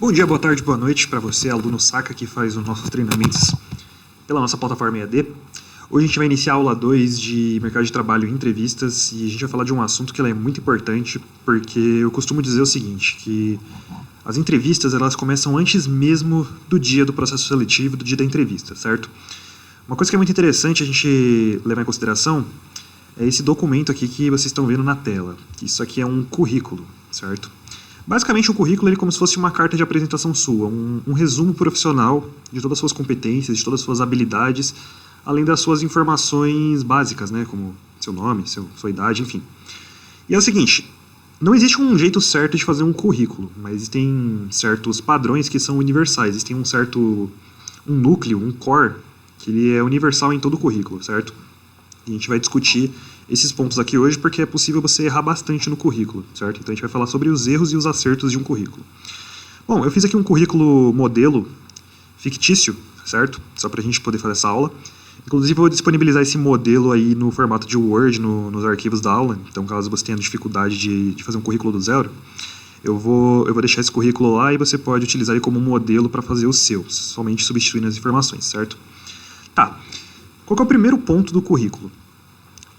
Bom dia, boa tarde, boa noite para você, aluno Saka, que faz os nossos treinamentos pela nossa plataforma EAD. Hoje a gente vai iniciar a aula 2 de mercado de trabalho e entrevistas e a gente vai falar de um assunto que é muito importante, porque eu costumo dizer o seguinte, que as entrevistas elas começam antes mesmo do dia do processo seletivo, do dia da entrevista, certo? Uma coisa que é muito interessante a gente levar em consideração é esse documento aqui que vocês estão vendo na tela. Isso aqui é um currículo, certo? Basicamente, o currículo é como se fosse uma carta de apresentação sua, um resumo profissional de todas as suas competências, de todas as suas habilidades, além das suas informações básicas, né, como seu nome, sua idade, enfim. E é o seguinte, não existe um jeito certo de fazer um currículo, mas existem certos padrões que são universais, existem um núcleo, um core, que ele é universal em todo o currículo, certo? E a gente vai discutir esses pontos aqui hoje porque é possível você errar bastante no currículo, certo? Então a gente vai falar sobre os erros e os acertos de um currículo. Bom, eu fiz aqui um currículo modelo fictício, certo? Só para a gente poder fazer essa aula. Inclusive eu vou disponibilizar esse modelo aí no formato de Word, nos arquivos da aula. Então caso você tenha dificuldade de fazer um currículo do zero, eu vou deixar esse currículo lá e você pode utilizar ele como modelo para fazer o seu, somente substituindo as informações, certo? Tá. Qual que é o primeiro ponto do currículo?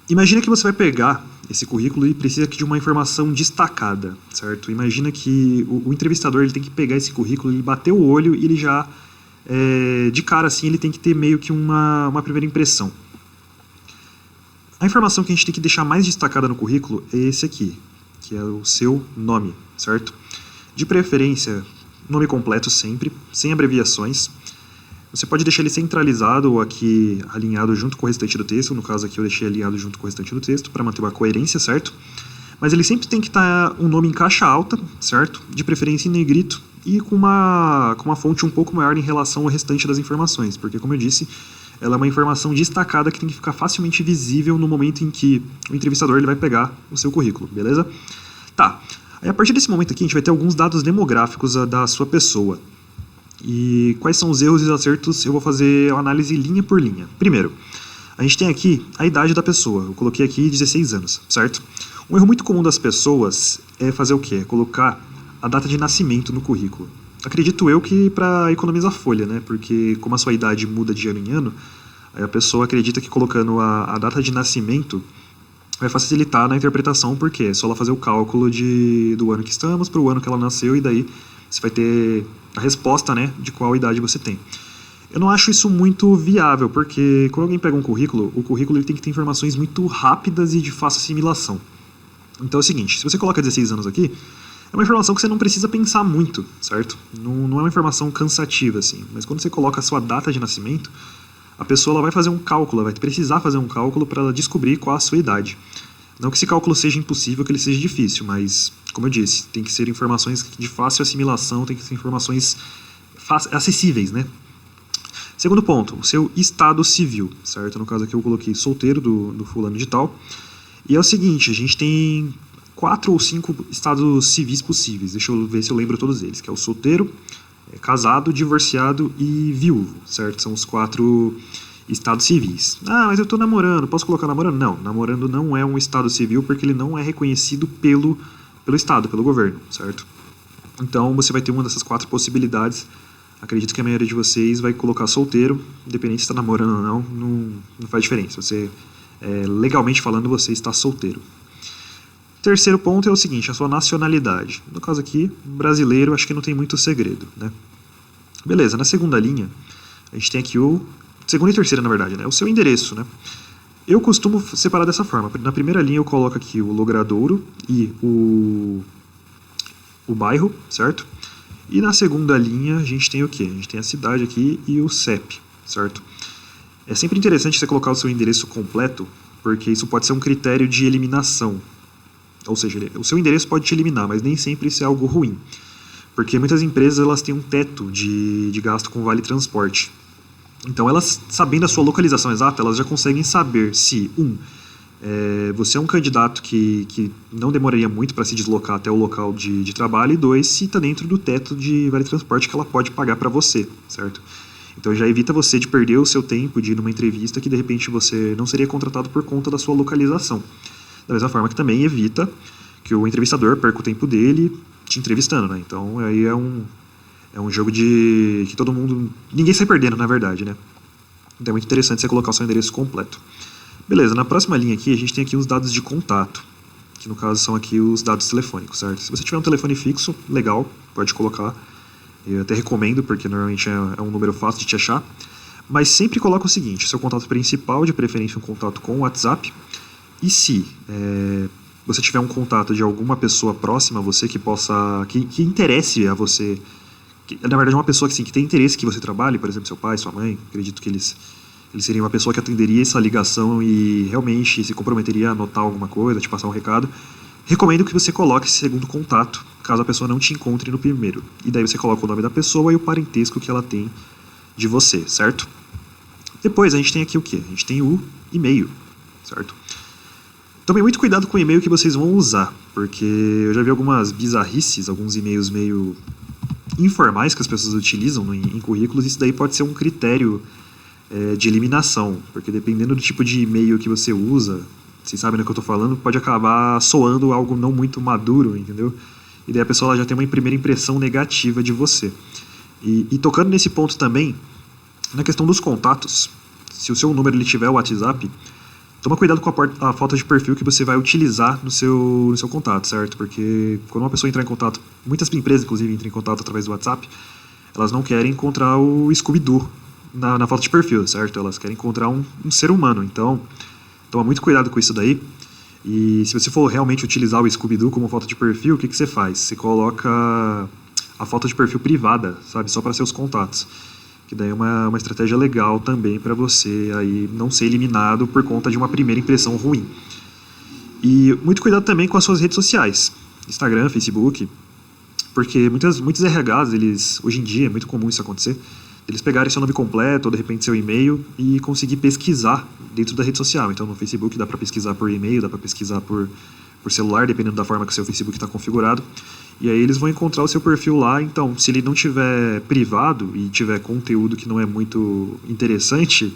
Imagina que você vai pegar esse currículo e precisa de uma informação destacada, certo? Imagina que o entrevistador ele tem que pegar esse currículo, ele bater o olho e ele já, de cara assim, ele tem que ter meio que uma primeira impressão. A informação que a gente tem que deixar mais destacada no currículo é esse aqui, que é o seu nome, certo? De preferência, nome completo sempre, sem abreviações. Você pode deixar ele centralizado ou aqui alinhado junto com o restante do texto. No caso aqui eu deixei alinhado junto com o restante do texto para manter uma coerência, certo? Mas ele sempre tem que estar um nome em caixa alta, certo? De preferência em negrito e com uma fonte um pouco maior em relação ao restante das informações. Porque, como eu disse, ela é uma informação destacada que tem que ficar facilmente visível no momento em que o entrevistador ele vai pegar o seu currículo, beleza? Tá. Aí, a partir desse momento aqui a gente vai ter alguns dados demográficos da sua pessoa. E quais são os erros e os acertos? Eu vou fazer uma análise linha por linha. Primeiro, a gente tem aqui a idade da pessoa. Eu coloquei aqui 16 anos, certo? Um erro muito comum das pessoas é fazer o quê? É colocar a data de nascimento no currículo. Acredito eu que para economizar folha, né? Porque como a sua idade muda de ano em ano, aí a pessoa acredita que colocando a data de nascimento vai facilitar na interpretação, porque é só ela fazer o cálculo do ano que estamos para o ano que ela nasceu e daí você vai ter a resposta, né, de qual idade você tem. Eu não acho isso muito viável, porque quando alguém pega um currículo, o currículo ele tem que ter informações muito rápidas e de fácil assimilação. Então é o seguinte, se você coloca 16 anos aqui, é uma informação que você não precisa pensar muito, certo? Não é uma informação cansativa, assim. Mas quando você coloca a sua data de nascimento, a pessoa ela vai fazer um cálculo, ela vai precisar fazer um cálculo para ela descobrir qual a sua idade. Não que esse cálculo seja impossível, que ele seja difícil, mas, como eu disse, tem que ser informações de fácil assimilação, tem que ser informações acessíveis, né? Segundo ponto, o seu estado civil, certo? No caso aqui eu coloquei solteiro do fulano de tal. E é o seguinte, a gente tem 4 ou 5 estados civis possíveis, deixa eu ver se eu lembro todos eles, que é o solteiro, casado, divorciado e viúvo, certo? São os 4 estados civis. Ah, mas eu estou namorando, posso colocar namorando? Não, namorando não é um estado civil porque ele não é reconhecido pelo estado, pelo governo, certo? Então você vai ter uma dessas 4 possibilidades. Acredito que a maioria de vocês vai colocar solteiro, independente se está namorando ou não faz diferença. Você, legalmente falando, você está solteiro. Terceiro ponto é o seguinte, a sua nacionalidade. No caso aqui, brasileiro, acho que não tem muito segredo, né? Beleza, na segunda linha, a gente tem aqui segunda e terceira, na verdade, né? O seu endereço, né? Eu costumo separar dessa forma. Na primeira linha eu coloco aqui o logradouro e o bairro, certo? E na segunda linha a gente tem o quê? A gente tem a cidade aqui e o CEP, certo? É sempre interessante você colocar o seu endereço completo, porque isso pode ser um critério de eliminação. Ou seja, o seu endereço pode te eliminar, mas nem sempre isso é algo ruim. Porque muitas empresas elas têm um teto de gasto com vale transporte. Então, elas, sabendo a sua localização exata, elas já conseguem saber se, você é um candidato que não demoraria muito para se deslocar até o local de trabalho, e 2, se está dentro do teto de vale transporte que ela pode pagar para você, certo? Então, já evita você de perder o seu tempo de ir numa entrevista que, de repente, você não seria contratado por conta da sua localização. Da mesma forma que também evita que o entrevistador perca o tempo dele te entrevistando, né? Então, aí É um jogo de que todo mundo... Ninguém sai perdendo, na verdade, né? Então é muito interessante você colocar o seu endereço completo. Beleza, na próxima linha aqui, a gente tem aqui os dados de contato, que no caso são aqui os dados telefônicos, certo? Se você tiver um telefone fixo, legal, pode colocar. Eu até recomendo, porque normalmente é um número fácil de te achar. Mas sempre coloca o seguinte: seu contato principal, de preferência um contato com o WhatsApp. E se você tiver um contato de alguma pessoa próxima a você que interesse a você, na verdade uma pessoa que tem interesse que você trabalhe, por exemplo seu pai, sua mãe, acredito que eles seriam uma pessoa que atenderia essa ligação e realmente se comprometeria a anotar alguma coisa, te passar um recado. Recomendo que você coloque esse segundo contato, caso a pessoa não te encontre no primeiro. E daí você coloca o nome da pessoa e o parentesco que ela tem de você, certo? Depois a gente tem aqui o quê? A gente tem o e-mail, certo? Tomem muito cuidado com o e-mail que vocês vão usar, porque eu já vi algumas bizarrices, alguns e-mails meio informais que as pessoas utilizam em currículos, e isso daí pode ser um critério de eliminação, porque dependendo do tipo de e-mail que você usa, vocês sabem do que eu estou falando, pode acabar soando algo não muito maduro, entendeu? E daí a pessoa ela já tem uma primeira impressão negativa de você. E tocando nesse ponto também, na questão dos contatos, se o seu número ele tiver o WhatsApp, toma cuidado com a foto de perfil que você vai utilizar no seu contato, certo? Porque quando uma pessoa entrar em contato, muitas empresas inclusive entram em contato através do WhatsApp, elas não querem encontrar o Scooby-Doo na foto de perfil, certo? Elas querem encontrar um ser humano, então toma muito cuidado com isso daí. E se você for realmente utilizar o Scooby-Doo como foto de perfil, o que você faz? Você coloca a foto de perfil privada, sabe? Só para seus contatos. Que daí é uma estratégia legal também para você aí não ser eliminado por conta de uma primeira impressão ruim. E muito cuidado também com as suas redes sociais, Instagram, Facebook, porque muitos RHs, hoje em dia é muito comum isso acontecer, eles pegarem seu nome completo ou de repente seu e-mail e conseguir pesquisar dentro da rede social. Então no Facebook dá para pesquisar por e-mail, dá para pesquisar por celular, dependendo da forma que o seu Facebook está configurado. E aí eles vão encontrar o seu perfil lá. Então, se ele não tiver privado e tiver conteúdo que não é muito interessante,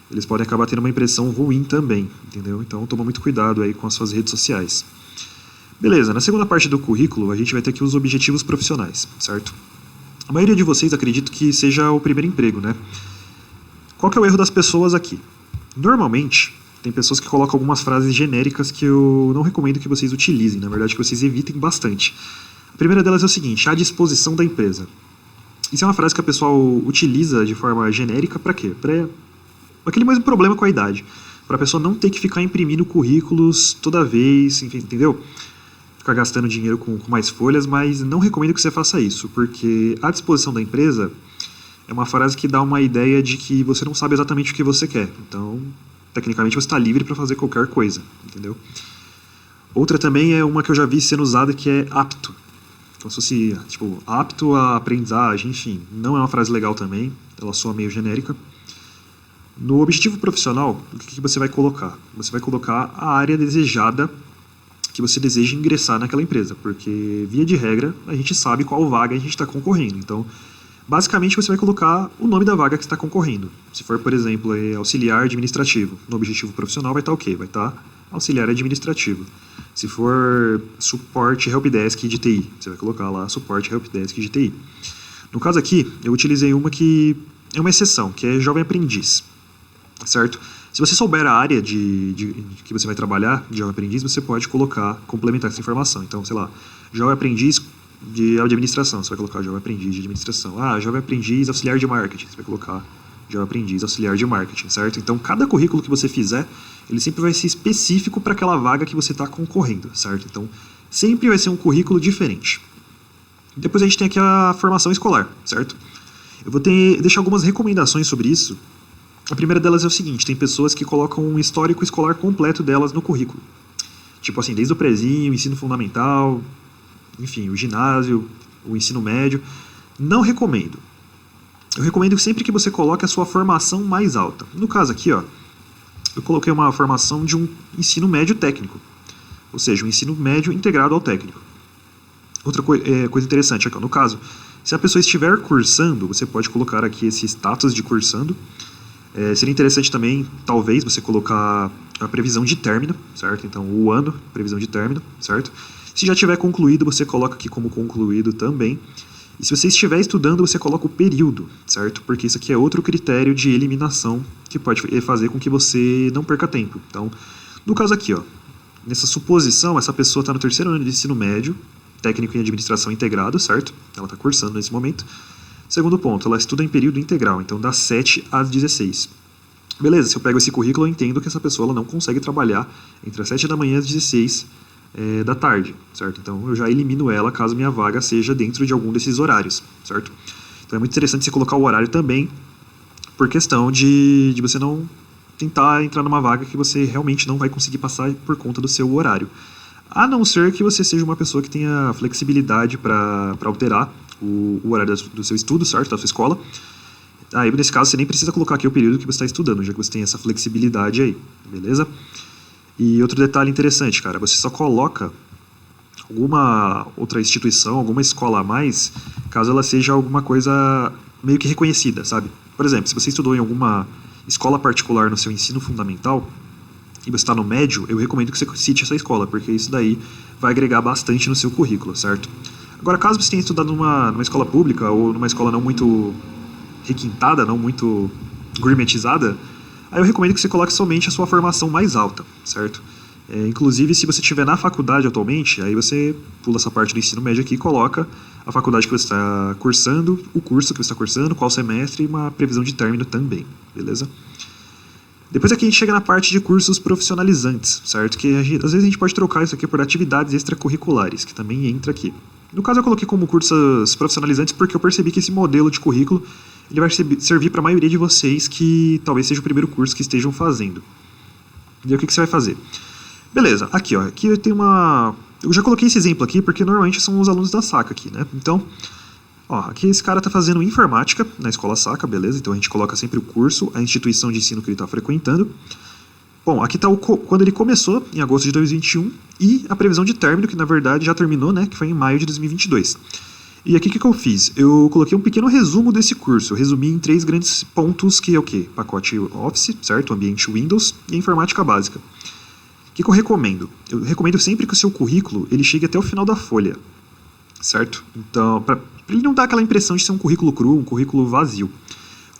eles podem acabar tendo uma impressão ruim também, entendeu? Então, toma muito cuidado aí com as suas redes sociais. Beleza, na segunda parte do currículo, a gente vai ter aqui os objetivos profissionais, certo? A maioria de vocês acredito que seja o primeiro emprego, né? Qual que é o erro das pessoas aqui? Normalmente, tem pessoas que colocam algumas frases genéricas que eu não recomendo que vocês utilizem, na verdade que vocês evitem bastante. A primeira delas é o seguinte: à disposição da empresa. Isso é uma frase que a pessoa utiliza de forma genérica para quê? Para aquele mesmo problema com a idade. Para a pessoa não ter que ficar imprimindo currículos toda vez, enfim, entendeu? Ficar gastando dinheiro com mais folhas, mas não recomendo que você faça isso, porque à disposição da empresa é uma frase que dá uma ideia de que você não sabe exatamente o que você quer. Então, tecnicamente, você está livre para fazer qualquer coisa, entendeu? Outra também é uma que eu já vi sendo usada, que é apto. Como se fosse, tipo, apto à aprendizagem, enfim. Não é uma frase legal também, ela soa meio genérica. No objetivo profissional, o que você vai colocar? Você vai colocar a área desejada que você deseja ingressar naquela empresa, porque, via de regra, a gente sabe qual vaga a gente está concorrendo. Então, basicamente, você vai colocar o nome da vaga que está concorrendo. Se for, por exemplo, auxiliar administrativo, no objetivo profissional vai estar o quê? Vai estar auxiliar administrativo. Se for suporte helpdesk de TI, você vai colocar lá suporte helpdesk de TI. No caso aqui, eu utilizei uma que é uma exceção, que é jovem aprendiz, certo? Se você souber a área que você vai trabalhar, de jovem aprendiz, você pode complementar essa informação. Então, sei lá, jovem aprendiz de administração, você vai colocar jovem aprendiz de administração. Jovem aprendiz auxiliar de marketing, você vai colocar jovem aprendiz auxiliar de marketing, certo? Então, cada currículo que você fizer, ele sempre vai ser específico para aquela vaga que você está concorrendo, certo? Então, sempre vai ser um currículo diferente. Depois a gente tem aqui a formação escolar, certo? Eu vou deixar algumas recomendações sobre isso. A primeira delas é o seguinte: tem pessoas que colocam um histórico escolar completo delas no currículo. Tipo assim, desde o prezinho, ensino fundamental, enfim, o ginásio, o ensino médio. Não recomendo. Eu recomendo sempre que você coloque a sua formação mais alta. No caso aqui, ó, eu coloquei uma formação de um ensino médio técnico. Ou seja, um ensino médio integrado ao técnico. Outra coisa interessante aqui, ó, no caso, se a pessoa estiver cursando, você pode colocar aqui esse status de cursando. Seria interessante também, talvez, você colocar a previsão de término, certo? Então, o ano, previsão de término, certo? Se já tiver concluído, você coloca aqui como concluído também. E se você estiver estudando, você coloca o período, certo? Porque isso aqui é outro critério de eliminação que pode fazer com que você não perca tempo. Então, no caso aqui, ó, nessa suposição, essa pessoa está no terceiro ano de ensino médio, técnico em administração integrado, certo? Ela está cursando nesse momento. Segundo ponto, ela estuda em período integral, então das 7 às 16. Beleza, se eu pego esse currículo, eu entendo que essa pessoa ela não consegue trabalhar entre as 7 da manhã e as 16 da tarde, certo? Então eu já elimino ela caso minha vaga seja dentro de algum desses horários, certo? Então é muito interessante você colocar o horário também, por questão de você não tentar entrar numa vaga que você realmente não vai conseguir passar por conta do seu horário. A não ser que você seja uma pessoa que tenha flexibilidade para alterar o horário do seu estudo, certo? Da sua escola. Aí, nesse caso, você nem precisa colocar aqui o período que você está estudando, já que você tem essa flexibilidade aí, beleza? E outro detalhe interessante, cara, você só coloca alguma outra instituição, alguma escola a mais, caso ela seja alguma coisa meio que reconhecida, sabe? Por exemplo, se você estudou em alguma escola particular no seu ensino fundamental e você está no médio, eu recomendo que você cite essa escola, porque isso daí vai agregar bastante no seu currículo, certo? Agora, caso você tenha estudado numa escola pública ou numa escola não muito requintada, não muito gourmetizada, aí eu recomendo que você coloque somente a sua formação mais alta, certo? Inclusive, se você estiver na faculdade atualmente, aí você pula essa parte do ensino médio aqui e coloca a faculdade que você está cursando, o curso que você está cursando, qual semestre e uma previsão de término também, beleza? Depois aqui a gente chega na parte de cursos profissionalizantes, certo? Que às vezes a gente pode trocar isso aqui por atividades extracurriculares, que também entra aqui. No caso eu coloquei como cursos profissionalizantes porque eu percebi que esse modelo de currículo ele vai servir para a maioria de vocês que talvez seja o primeiro curso que estejam fazendo. E aí o que você vai fazer? Beleza, aqui ó, aqui eu tenho uma... Eu já coloquei esse exemplo aqui porque normalmente são os alunos da Saca aqui, né? Então, ó, aqui esse cara está fazendo informática na escola Saca, beleza? Então a gente coloca sempre o curso, a instituição de ensino que ele está frequentando. Bom, aqui está quando ele começou, em agosto de 2021, e a previsão de término, que na verdade já terminou, né? Que foi em maio de 2022. E aqui o que eu fiz? Eu coloquei um pequeno resumo desse curso. Eu resumi em 3 grandes pontos, que é o quê? Pacote Office, certo? Ambiente Windows e informática básica. O que eu recomendo? Eu recomendo sempre que o seu currículo ele chegue até o final da folha, certo? Então, para ele não dar aquela impressão de ser um currículo cru, um currículo vazio.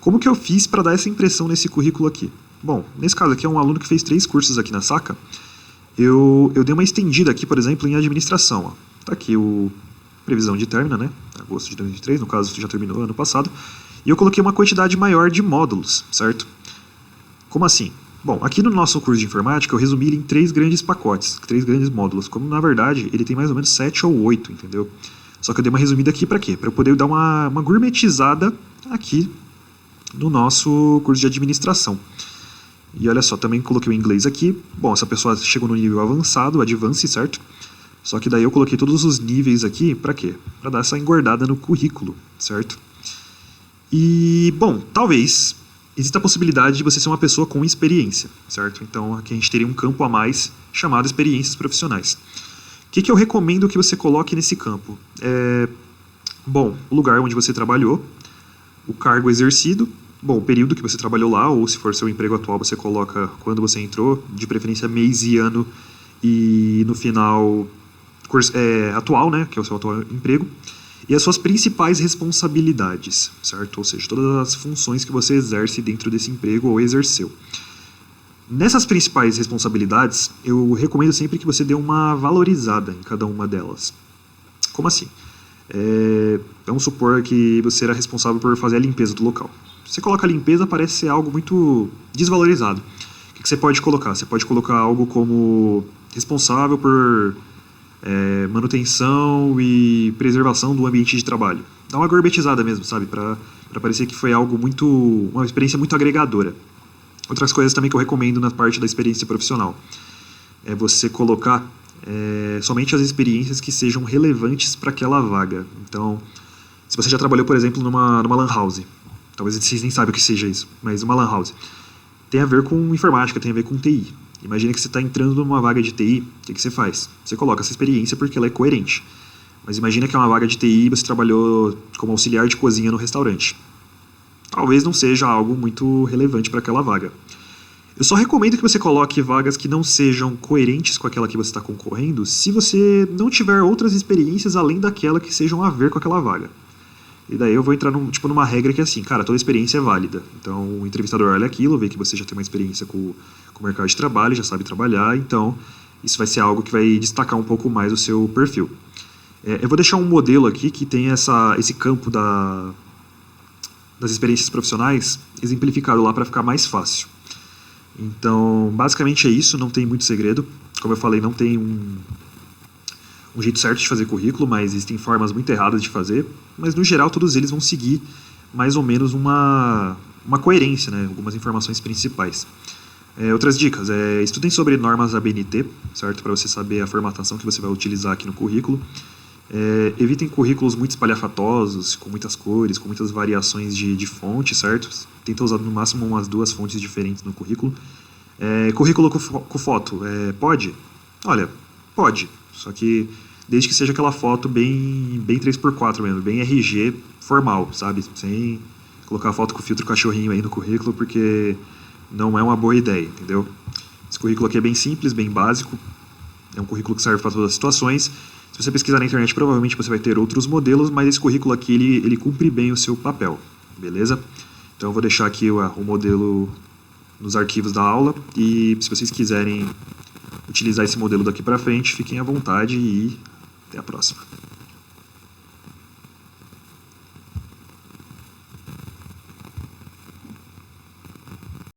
Como que eu fiz para dar essa impressão nesse currículo aqui? Bom, nesse caso aqui é um aluno que fez 3 cursos aqui na Saca. Eu dei uma estendida aqui, por exemplo, em administração. Ó. Tá aqui o previsão de término, né? Agosto de 2023, no caso já terminou ano passado. E eu coloquei uma quantidade maior de módulos, certo? Como assim? Bom, aqui no nosso curso de informática eu resumi ele em 3 grandes pacotes, 3 grandes módulos, como na verdade ele tem mais ou menos 7 ou 8, entendeu? Só que eu dei uma resumida aqui para quê? Para eu poder dar uma gourmetizada aqui no nosso curso de administração. E olha só, também coloquei o inglês aqui. Bom, essa pessoa chegou no nível avançado, advance, certo? Só que daí eu coloquei todos os níveis aqui, para quê? Para dar essa engordada no currículo, certo? E, bom, talvez exista a possibilidade de você ser uma pessoa com experiência, certo? Então aqui a gente teria um campo a mais chamado experiências profissionais. O que eu recomendo que você coloque nesse campo? Bom, o lugar onde você trabalhou, o cargo exercido, bom, o período que você trabalhou lá, ou se for seu emprego atual, você coloca quando você entrou, de preferência mês e ano, e no final atual, né, que é o seu atual emprego, e as suas principais responsabilidades, certo? Ou seja, todas as funções que você exerce dentro desse emprego ou exerceu. Nessas principais responsabilidades, eu recomendo sempre que você dê uma valorizada em cada uma delas. Como assim? Vamos supor que você era responsável por fazer a limpeza do local. Você coloca a limpeza, parece ser algo muito desvalorizado. O que você pode colocar? Você pode colocar algo como responsável por manutenção e preservação do ambiente de trabalho. Dá uma gourmetizada mesmo, sabe? Para parecer que foi algo uma experiência muito agregadora. Outras coisas também que eu recomendo na parte da experiência profissional é você colocar somente as experiências que sejam relevantes para aquela vaga. Então, se você já trabalhou, por exemplo, numa lan house, talvez vocês nem saibam o que seja isso, mas uma lan house, tem a ver com informática, tem a ver com TI. Imagina que você está entrando numa vaga de TI, o que você faz? Você coloca essa experiência porque ela é coerente. Mas imagina que é uma vaga de TI e você trabalhou como auxiliar de cozinha no restaurante. Talvez não seja algo muito relevante para aquela vaga. Eu só recomendo que você coloque vagas que não sejam coerentes com aquela que você está concorrendo se você não tiver outras experiências além daquela que sejam a ver com aquela vaga. E daí eu vou entrar numa regra que é assim, cara, toda experiência é válida. Então o entrevistador olha aquilo, vê que você já tem uma experiência com o mercado de trabalho, já sabe trabalhar, então isso vai ser algo que vai destacar um pouco mais o seu perfil. Eu vou deixar um modelo aqui que tem esse campo das experiências profissionais exemplificado lá para ficar mais fácil. Então, basicamente é isso, não tem muito segredo. Como eu falei, não tem um jeito certo de fazer currículo, mas existem formas muito erradas de fazer. Mas, no geral, todos eles vão seguir mais ou menos uma coerência, né? Algumas informações principais. Outras dicas, estudem sobre normas ABNT, certo? Para você saber a formatação que você vai utilizar aqui no currículo. Evitem currículos muito espalhafatosos, com muitas cores, com muitas variações de fonte, certo? Tenta usar no máximo umas 2 fontes diferentes no currículo. Currículo com foto, pode? Olha, pode, só que desde que seja aquela foto bem 3x4 mesmo, bem RG formal, sabe? Sem colocar foto com filtro cachorrinho aí no currículo, porque não é uma boa ideia, entendeu? Esse currículo aqui é bem simples, bem básico, é um currículo que serve para todas as situações. Se você pesquisar na internet, provavelmente você vai ter outros modelos, mas esse currículo aqui, ele cumpre bem o seu papel, beleza? Então eu vou deixar aqui o modelo nos arquivos da aula, e se vocês quiserem utilizar esse modelo daqui para frente, fiquem à vontade e até a próxima.